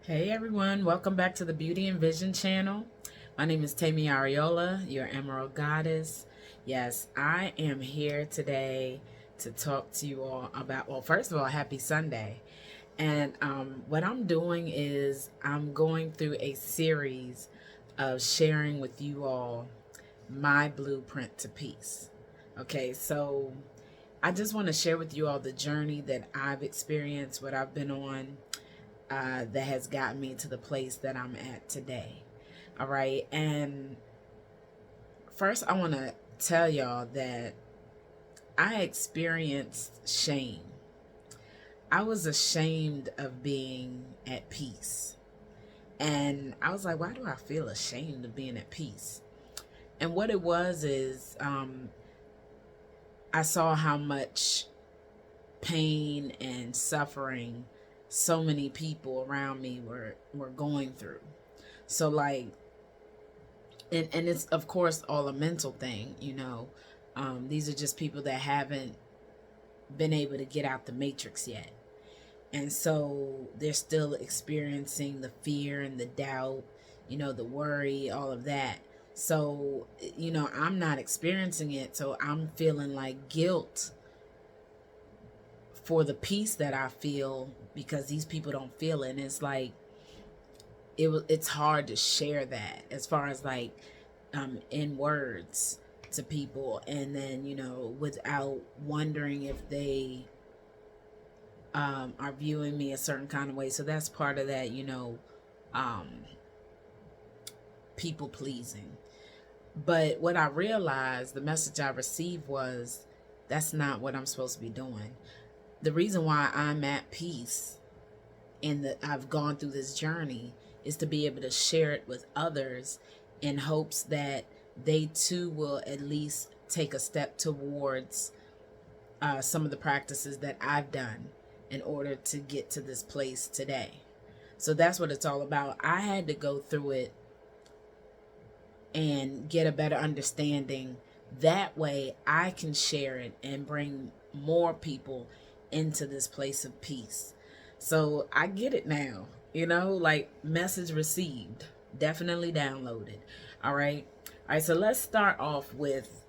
Hey everyone, welcome back to the Beauty and Vision channel. My name is Tammy Ariola, your Emerald Goddess. Yes, I am here today to talk to you all about, well, first of all, happy Sunday. And what I'm doing is I'm going through a series of sharing with you all my blueprint to peace. Okay, so I just want to share with you all the journey that I've experienced, what I've been on, that has gotten me to the place that I'm at today. All right. And first, I want to tell y'all that I experienced shame. I was ashamed of being at peace. And I was like, why do I feel ashamed of being at peace? And what it was is I saw how much pain and suffering so many people around me were going through. So like, and it's of course all a mental thing, these are just people that haven't been able to get out the matrix yet, and so they're still experiencing the fear and the doubt, the worry, all of that. So I'm not experiencing it, so I'm feeling like guilt for the peace that I feel because these people don't feel it. And it's like it's hard to share that as far as like in words to people, and then without wondering if they are viewing me a certain kind of way. So that's part of that, um, people pleasing. But what I realized, the message I received was that's not what I'm supposed to be doing. The reason why I'm at peace and that I've gone through this journey is to be able to share it with others in hopes that they too will at least take a step towards some of the practices that I've done in order to get to this place today. So that's what it's all about. I had to go through it and get a better understanding. That way I can share it and bring more people into this place of peace. So I get it now, like message received, definitely downloaded. All right. All right. So let's start off with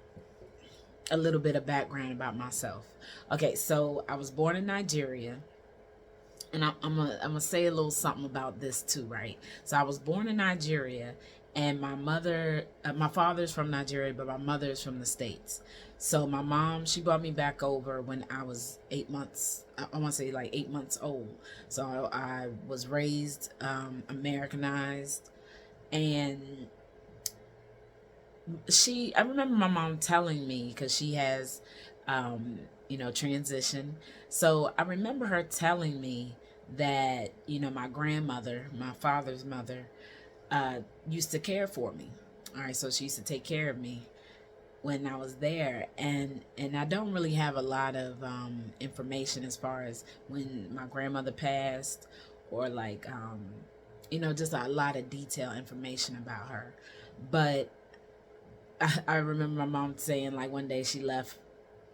a little bit of background about myself. Okay. So I was born in Nigeria. And I'm gonna say a little something about this too, right? So I was born in Nigeria, and my father's from Nigeria, but my mother's from the States. So my mom, she brought me back over when I was 8 months. I want to say like 8 months old. So I was raised Americanized, and I remember my mom telling me, because she has transition. So I remember her telling me that my grandmother, my father's mother, used to care for me. All right, so she used to take care of me when I was there, and I don't really have a lot of information as far as when my grandmother passed, or like just a lot of detailed information about her. But I remember my mom saying like one day she left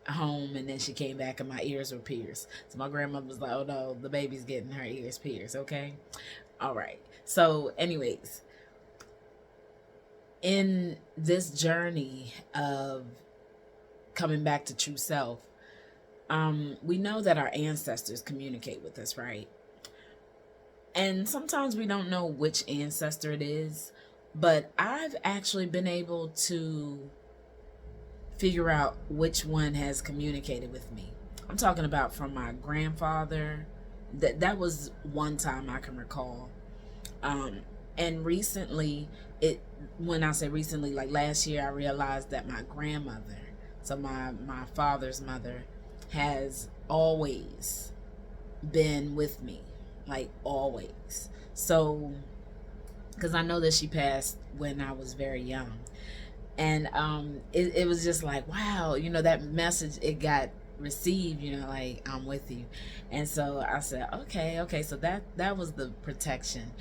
home and then she came back and my ears were pierced. So my grandmother was like, oh no, the baby's getting her ears pierced. Okay. All right. So anyways, in this journey of coming back to true self, we know that our ancestors communicate with us, right? And sometimes we don't know which ancestor it is, but I've actually been able to figure out which one has communicated with me. I'm talking about from my grandfather. That was one time I can recall. And recently, when I say recently, like last year, I realized that my grandmother, so my father's mother, has always been with me, like always. So, because I know that she passed when I was very young, and it was just like, wow, that message, it got received, like I'm with you. And so I said, okay, so that was the protection.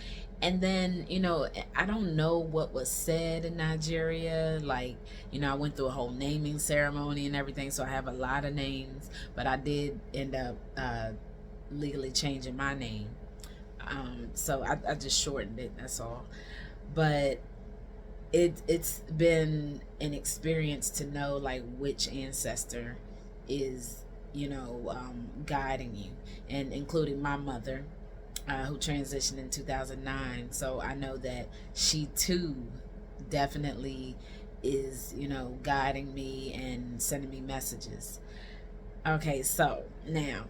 And then I don't know what was said in Nigeria, like I went through a whole naming ceremony and everything, so I have a lot of names, but I did end up legally changing my name So I just shortened it, that's all. But it's been an experience to know like which ancestor is, guiding you, and including my mother, who transitioned in 2009. So I know that she too definitely is, guiding me and sending me messages. Okay, so now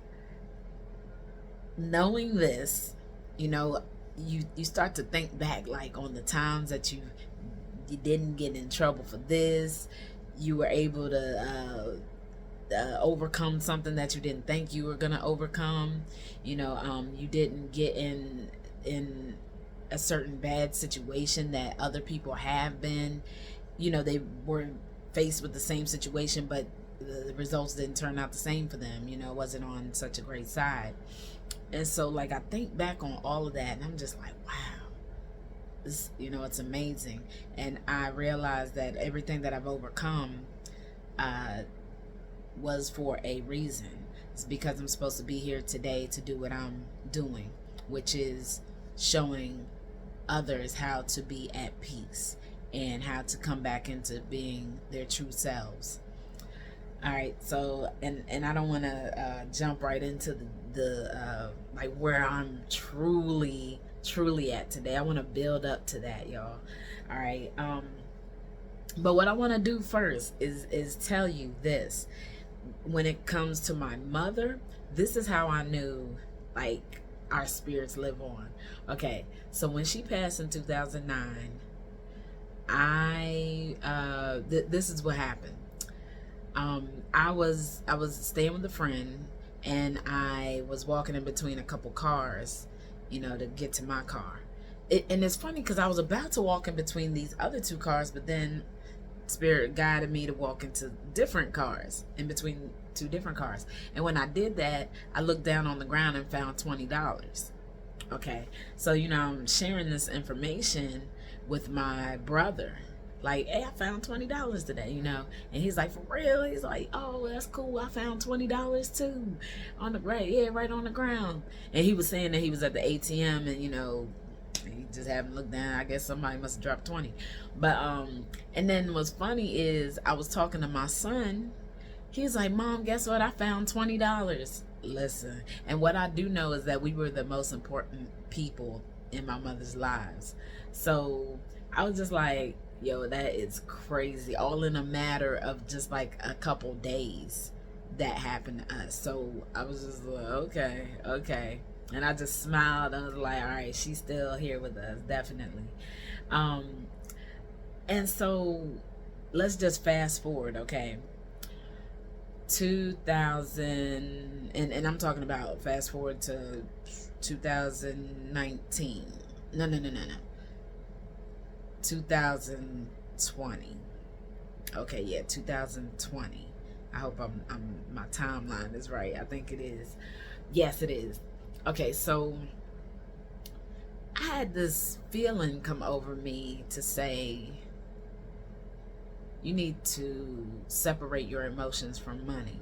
knowing this, you know, you start to think back like on the times that you didn't get in trouble for this. You were able to overcome something that you didn't think you were gonna overcome. You didn't get in a certain bad situation that other people have been. They were faced with the same situation, but the results didn't turn out the same for them. It wasn't on such a great side. And so, like, I think back on all of that, and I'm just like, wow, it's amazing. And I realized that everything that I've overcome uh, was for a reason. It's because I'm supposed to be here today to do what I'm doing, which is showing others how to be at peace and how to come back into being their true selves. All right, so and I don't want to jump right into the like where I'm truly at today. I want to build up to that, y'all. All right. But what I want to do first is tell you this. When it comes to my mother, this is how I knew like our spirits live on. Okay, so when she passed in 2009, this is what happened. I was staying with a friend, and I was walking in between a couple cars, to get to my car. And it's funny because I was about to walk in between these other two cars, but then Spirit guided me to walk into different cars, in between two different cars. And when I did that, I looked down on the ground and found $20. Okay, so I'm sharing this information with my brother. Like, hey, I found $20 today, and he's like, for real? He's like, oh, that's cool. I found $20 too, on the right on the ground. And he was saying that he was at the ATM, and he just happened to look down. I guess somebody must have dropped 20. But and then what's funny is I was talking to my son. He's like, Mom, guess what? I found $20. Listen, and what I do know is that we were the most important people in my mother's lives. So I was just like, yo, that is crazy. All in a matter of just like a couple days that happened to us. So I was just like, okay. And I just smiled. I was like, all right, she's still here with us, definitely. And so let's just fast forward, okay? 2000, and I'm talking about fast forward to 2019. No. 2020. Okay, yeah, 2020. I hope my timeline is right. I think it is. Yes, it is. Okay, so I had this feeling come over me to say, you need to separate your emotions from money.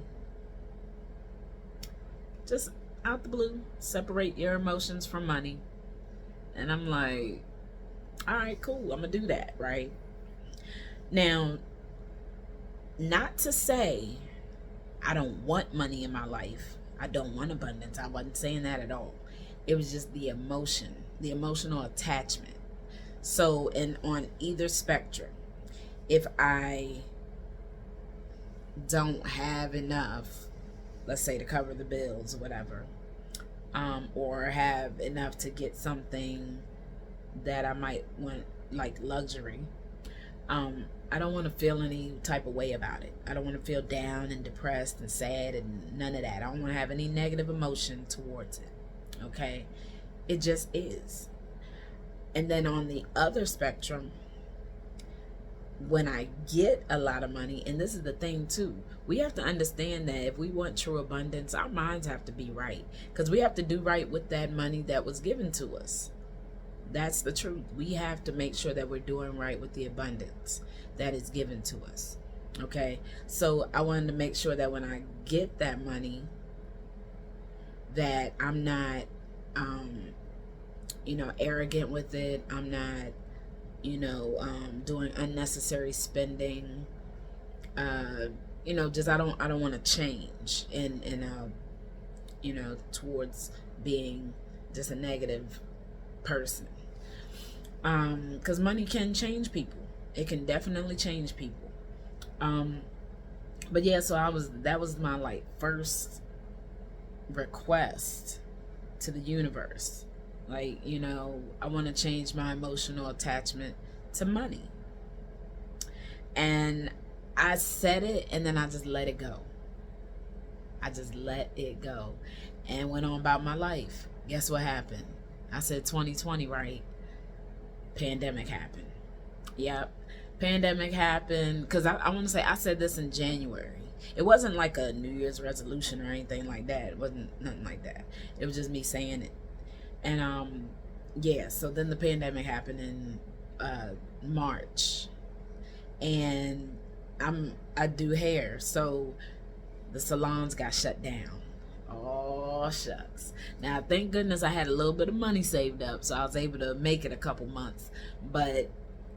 Just out the blue, separate your emotions from money. And I'm like, all right, cool, I'm gonna do that, right? Now, not to say I don't want money in my life. I don't want abundance. I wasn't saying that at all. It was just the emotion, the emotional attachment. So, and on either spectrum, if I don't have enough, let's say to cover the bills or whatever, or have enough to get something that I might want, like luxury, I don't want to feel any type of way about it. I don't want to feel down and depressed and sad and none of that. I don't want to have any negative emotion towards it. Okay? It just is. And then on the other spectrum, when I get a lot of money, and this is the thing too, we have to understand that if we want true abundance, our minds have to be right, because we have to do right with that money that was given to us. That's the truth. We have to make sure that we're doing right with the abundance that is given to us. Okay, so I wanted to make sure that when I get that money, that I'm not arrogant with it. I'm not, doing unnecessary spending. Uh, just I don't want to change towards being just a negative person. Because money can change people. It can definitely change people. Um, but yeah, so that was my like first request to the universe. Like, I want to change my emotional attachment to money. And I said it and then I just let it go. I just let it go and went on about my life. Guess what happened? I said 2020, right? Pandemic happened. Yep. Pandemic happened because I want to say I said this in January. It wasn't like a New Year's resolution or anything like that. It wasn't nothing like that. It was just me saying it. And yeah, so then the pandemic happened in March. And I do hair. So the salons got shut down. Oh, shucks. Now, thank goodness I had a little bit of money saved up, so I was able to make it a couple months. But,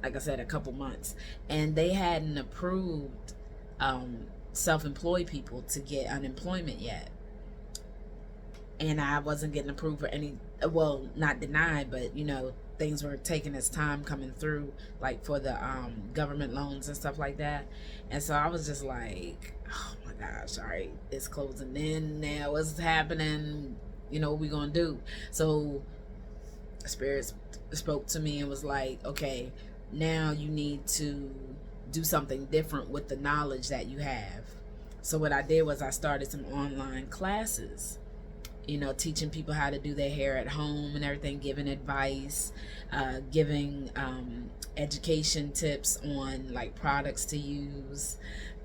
like I said, a couple months. And they hadn't approved self-employed people to get unemployment yet. And I wasn't getting approved for any, well, not denied, but, things were taking its time coming through, like for the government loans and stuff like that. And so I was just like, oh my gosh, all right, it's closing in now. What's happening? What we gonna do? So Spirit spoke to me and was like, okay, now you need to do something different with the knowledge that you have. So what I did was I started some online classes, teaching people how to do their hair at home and everything, giving advice, giving education tips on like products to use.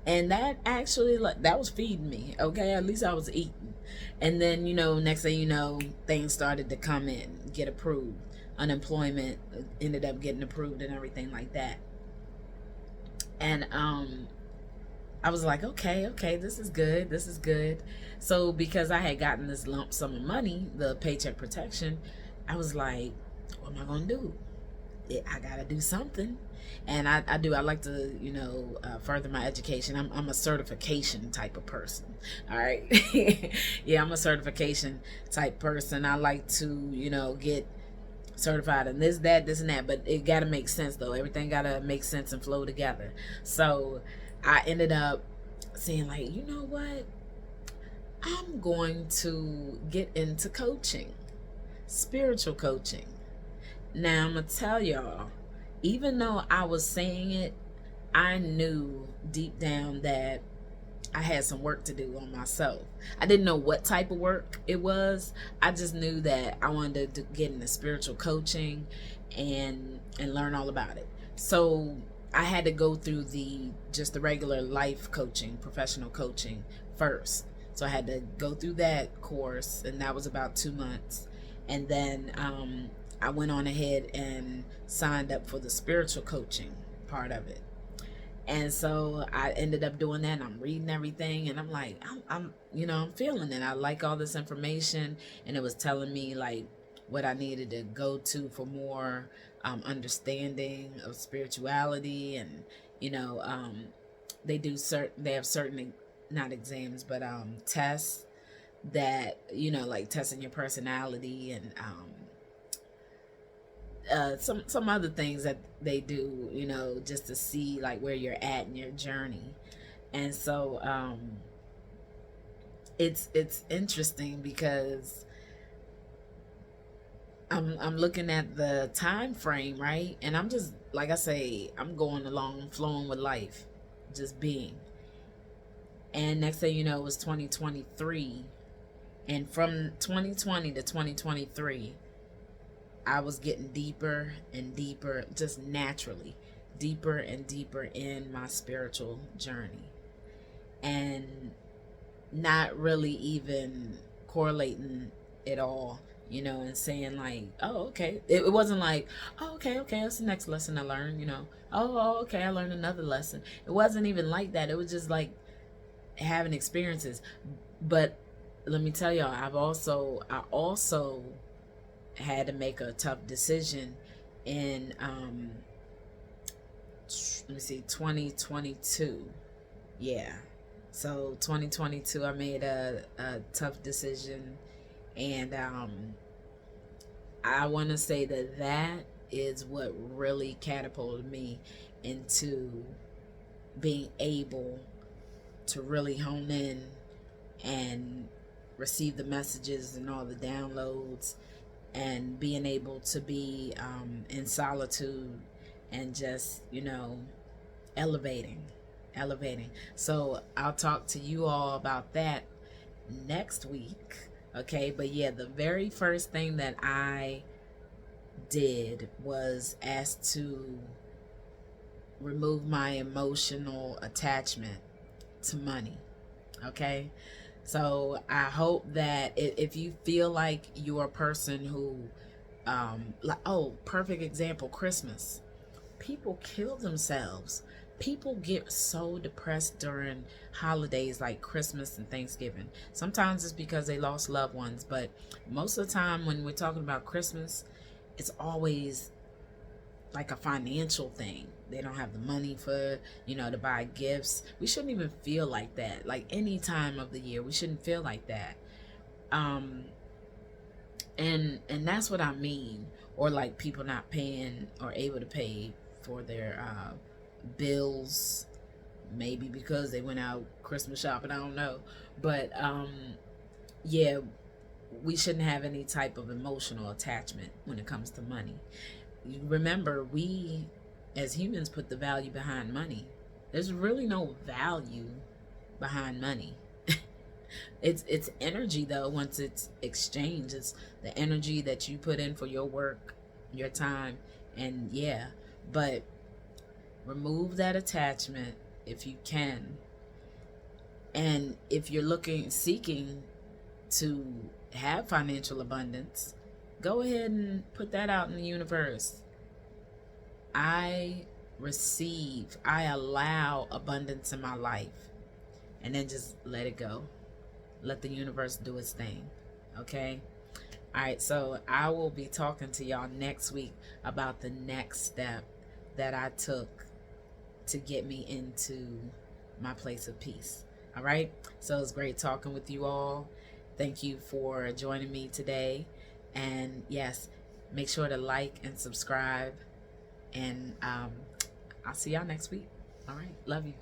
And that actually, like, that was feeding me. Okay, at least I was eating. And then, next thing you know, things started to come in, get approved. Unemployment ended up getting approved and everything like that. And I was like, okay, this is good. So because I had gotten this lump sum of money, the paycheck protection, I was like, what am I gonna do? I gotta do something. And I like to, further my education. I'm a certification type of person. All right. Yeah, I'm a certification type person. I like to, get certified in this, and that, but it gotta make sense though. Everything gotta make sense and flow together. So I ended up saying, like, you know what? I'm going to get into coaching, spiritual coaching. Now, I'm going to tell y'all, even though I was saying it, I knew deep down that I had some work to do on myself. I didn't know what type of work it was. I just knew that I wanted to get into spiritual coaching and learn all about it. So I had to go through the regular life coaching, professional coaching first. So I had to go through that course, and that was about 2 months. And then I went on ahead and signed up for the spiritual coaching part of it. And so I ended up doing that, and I'm reading everything, and I'm like, I'm feeling it. I like all this information, and it was telling me like what I needed to go to for more understanding of spirituality, and they have certain, not exams, but tests that like testing your personality, and some other things that they do, just to see like where you're at in your journey. And so it's interesting because I'm looking at the time frame, right? And I'm just, like I say, I'm going along, flowing with life, just being. And next thing you know, it was 2023. And from 2020 to 2023, I was getting deeper and deeper, just naturally, deeper and deeper in my spiritual journey. And not really even correlating it all, and saying like, oh, okay. It wasn't like, oh, okay, that's the next lesson I learned, Oh, okay, I learned another lesson. It wasn't even like that. It was just like having experiences. But let me tell y'all, I also had to make a tough decision in let me see, 2022. Yeah. So 2022, I made a tough decision, and I want to say that that is what really catapulted me into being able to really hone in and receive the messages and all the downloads, and being able to be in solitude and just, elevating, elevating. So I'll talk to you all about that next week. Okay, but yeah, the very first thing that I did was asked to remove my emotional attachment to money. Okay, so I hope that if you feel like you're a person who, like, oh, perfect example, Christmas. People kill themselves. People get so depressed during holidays like Christmas and Thanksgiving. Sometimes it's because they lost loved ones, but most of the time when we're talking about Christmas, it's always like a financial thing. They don't have the money for, to buy gifts. We shouldn't even feel like that. Like any time of the year, we shouldn't feel like that. Um, and that's what I mean. Or like people not paying or able to pay for their bills, maybe because they went out Christmas shopping. I don't know, but yeah, we shouldn't have any type of emotional attachment when it comes to money. Remember, we as humans put the value behind money. There's really no value behind money. It's energy though. Once it's exchanged, it's the energy that you put in for your work, your time, and yeah. But remove that attachment if you can. And if you're seeking to have financial abundance, go ahead and put that out in the universe. I allow abundance in my life, and then just let it go. Let the universe do its thing. Okay? All right, so I will be talking to y'all next week about the next step that I took to get me into my place of peace. All right? So it's great talking with you all. Thank you for joining me today. And yes, make sure to like and subscribe. And I'll see y'all next week. All right. Love you.